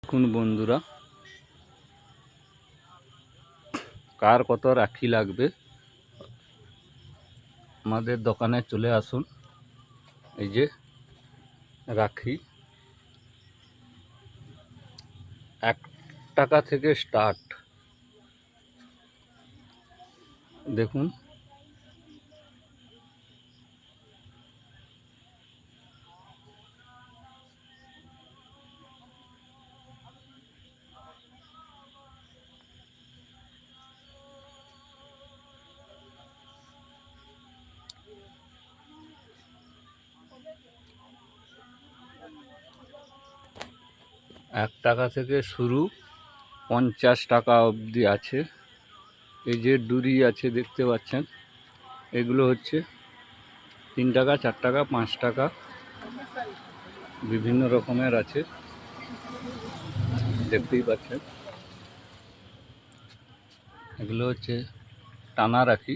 দেখুন বন্ধুরা, কার কত রাখি লাগবে আমাদের দোকানে চলে আসুন। এই যে রাখি 1 টাকা থেকে স্টার্ট। দেখুন এক টাকা থেকে শুরু, 50 টাকা অবধি আছে। এই যে ডুরি আছে দেখতে পাচ্ছেন, এগুলো হচ্ছে 3 টাকা, 4 টাকা, 5 টাকা, বিভিন্ন রকমের আছে দেখতেই পাচ্ছেন। এগুলো হচ্ছে টানা রাখি।